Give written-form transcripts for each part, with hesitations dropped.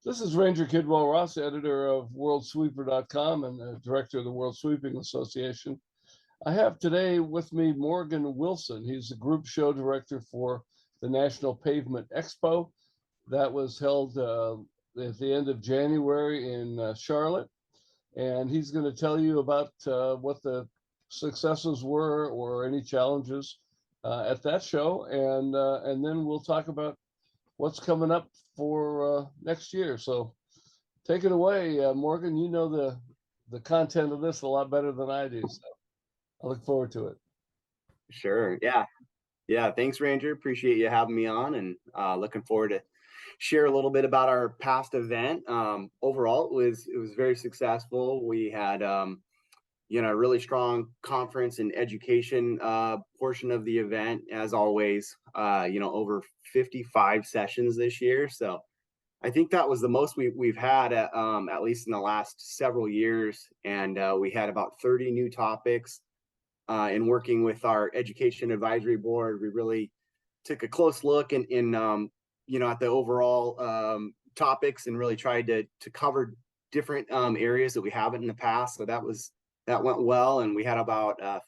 This is Ranger Kidwell Ross, editor of WorldSweeper.com and director of the World Sweeping Association. I have today with me Morgan Wilson. He's the group show director for the National Pavement Expo. That was held at the end of January in Charlotte. And he's going to tell you about what the successes were or any challenges at that show. And then we'll talk about what's coming up for next year. So take it away, Morgan. You know the content of this a lot better than I do. So I look forward to it. Sure. Yeah. Thanks, Ranger. Appreciate you having me on, and looking forward to share a little bit about our past event. Overall, it was very successful. We had a really strong conference and education portion of the event, as always. Over 55 sessions this year. So I think that was the most we've had at least in the last several years. And we had about 30 new topics. In working with our education advisory board, we really took a close look at the overall topics and really tried to cover different areas that we haven't in the past. So that went well, and we had about over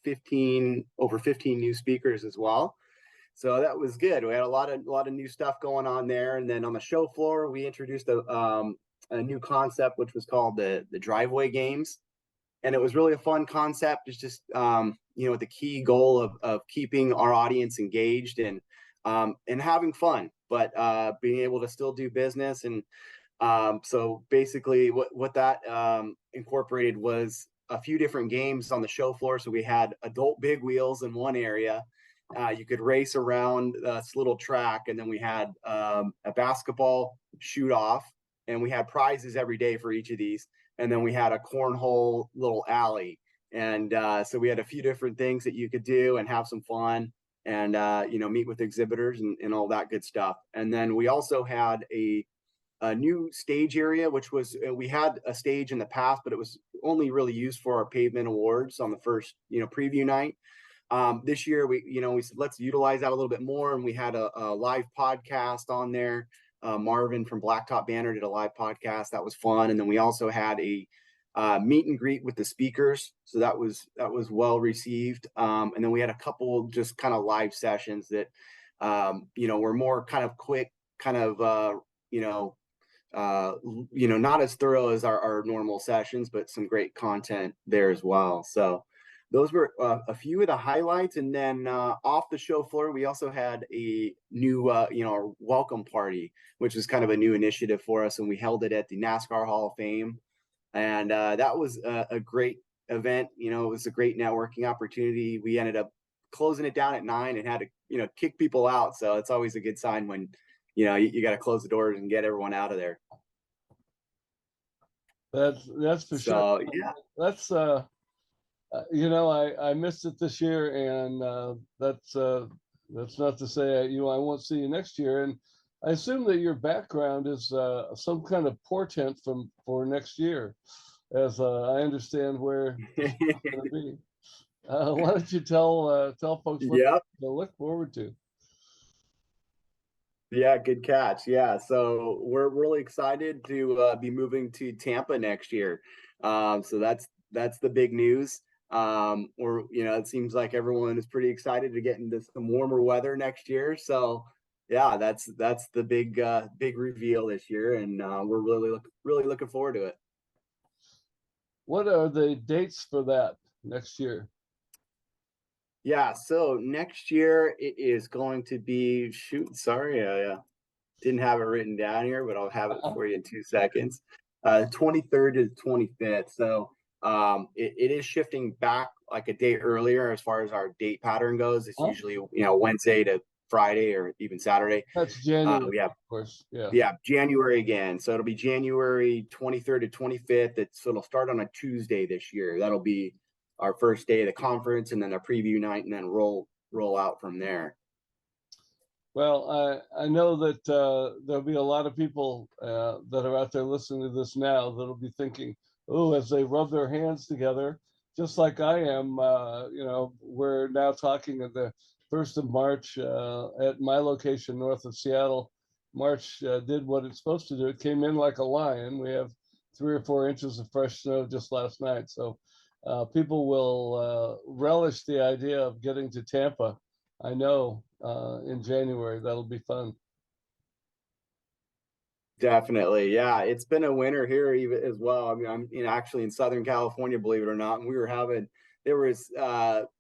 15 new speakers as well. So that was good. We had a lot of new stuff going on there. And then on the show floor, we introduced a new concept, which was called the driveway games. And it was really a fun concept. It's just with the key goal of keeping our audience engaged and having fun, but being able to still do business. And so basically what that incorporated was a few different games on the show floor. So we had adult big wheels in one area. You could race around this little track, and then we had a basketball shoot off, and we had prizes every day for each of these. And then we had a cornhole little alley. And so we had a few different things that you could do and have some fun and, meet with exhibitors and all that good stuff. And then we also had a new stage area, which was, we had a stage in the past, but it was only really used for our pavement awards on the first, preview night. This year, we said, let's utilize that a little bit more. And we had a live podcast on there. Marvin from Blacktop Banner did a live podcast. That was fun. And then we also had a meet and greet with the speakers. So that was well received. And then we had a couple just kind of live sessions that, were more kind of quick, kind of, not as thorough as our normal sessions, but some great content there as well. So those were a few of the highlights. And then off the show floor, we also had a new, our welcome party, which was kind of a new initiative for us. And we held it at the NASCAR Hall of Fame. And that was a great event. It was a great networking opportunity. We ended up closing it down at 9 and had to, kick people out. So it's always a good sign when, you got to close the doors and get everyone out of there. That's for sure. Yeah. That's I missed it this year, and that's not to say I won't see you next year. And I assume that your background is some kind of portent for next year, as I understand where it's going to be. Why don't you tell folks what to look forward to? Yeah, good catch. Yeah, so we're really excited to be moving to Tampa next year. So that's the big news. It seems like everyone is pretty excited to get into some warmer weather next year. So yeah, that's the big reveal this year, and we're really looking forward to it. What are the dates for that next year? Yeah, so next year it is going to be, sorry, I didn't have it written down here, but I'll have it for you in 2 seconds. 23rd to 25th. So it is shifting back like a day earlier as far as our date pattern goes. It's usually, Wednesday to Friday or even Saturday. That's January, of course. Yeah, January again. So it'll be January 23rd to 25th. So it'll start on a Tuesday this year. That'll be our first day of the conference, and then a preview night, and then roll out from there. Well, I know that there'll be a lot of people that are out there listening to this now that'll be thinking, oh, as they rub their hands together, just like I am, we're now talking at the 1st of March at my location north of Seattle March did what it's supposed to do. It came in like a lion. We have 3 or 4 inches of fresh snow just last night. So people will relish the idea of getting to Tampa. I know in January, that'll be fun. Definitely. Yeah. It's been a winter here even as well. I mean, I'm actually in Southern California, believe it or not. And there was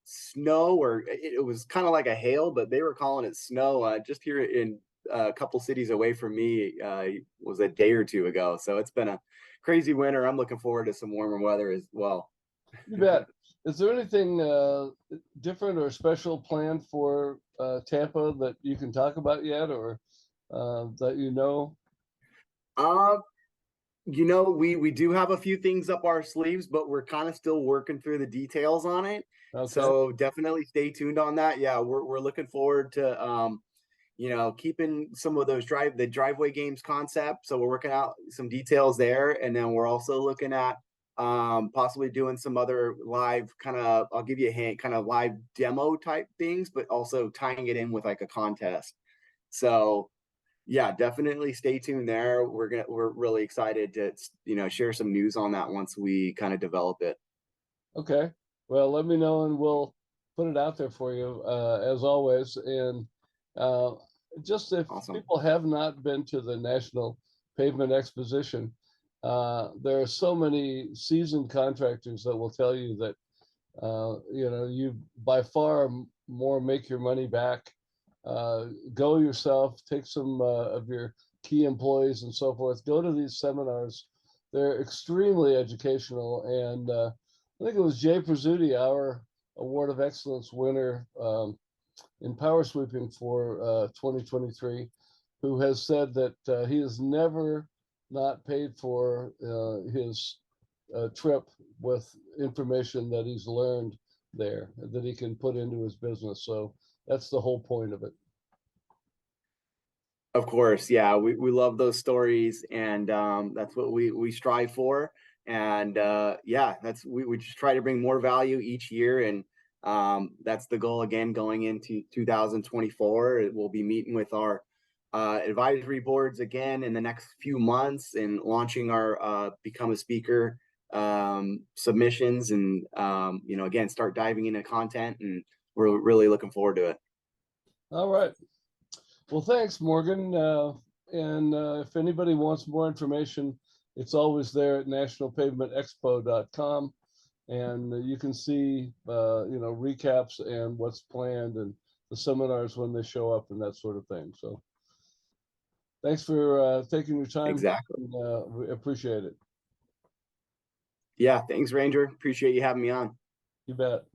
snow, or it was kind of like a hail, but they were calling it snow just here in a couple cities away from me was a day or two ago. So it's been a crazy winter. I'm looking forward to some warmer weather as well. You bet. Is there anything different or special planned for Tampa that you can talk about yet, or that you know? Um, we do have a few things up our sleeves, but we're kind of still working through the details on it. Okay. So definitely stay tuned on that. Yeah, we're looking forward to keeping some of those the driveway games concept. So we're working out some details there, and then we're also looking at possibly doing some other live kind of, I'll give you a hint, kind of live demo type things, but also tying it in with like a contest. So yeah, definitely stay tuned there. We're really excited to share some news on that once we kind of develop it. Okay. Well, let me know and we'll put it out there for you as always. And uh, just if Awesome. people have not been to the National Pavement Exposition, there are so many seasoned contractors that will tell you that you by far more make your money back. Go yourself, take some of your key employees and so forth. Go to these seminars. They're extremely educational. And I think it was Jay Prezzuti, our Award of Excellence winner in power sweeping for 2023, who has said that he has never not paid for his trip with information that he's learned there that he can put into his business. So that's the whole point of it. Of course, yeah, we love those stories, and that's what we strive for. And yeah, we just try to bring more value each year, and that's the goal again going into 2024. We'll be meeting with our advisory boards again in the next few months and launching our become a speaker submissions, and again start diving into content, and we're really looking forward to it. All right. Well, thanks, Morgan. And if anybody wants more information, it's always there at nationalpavementexpo.com. And you can see, recaps and what's planned and the seminars when they show up and that sort of thing. So thanks for taking your time. Exactly. We appreciate it. Yeah, thanks, Ranger. Appreciate you having me on. You bet.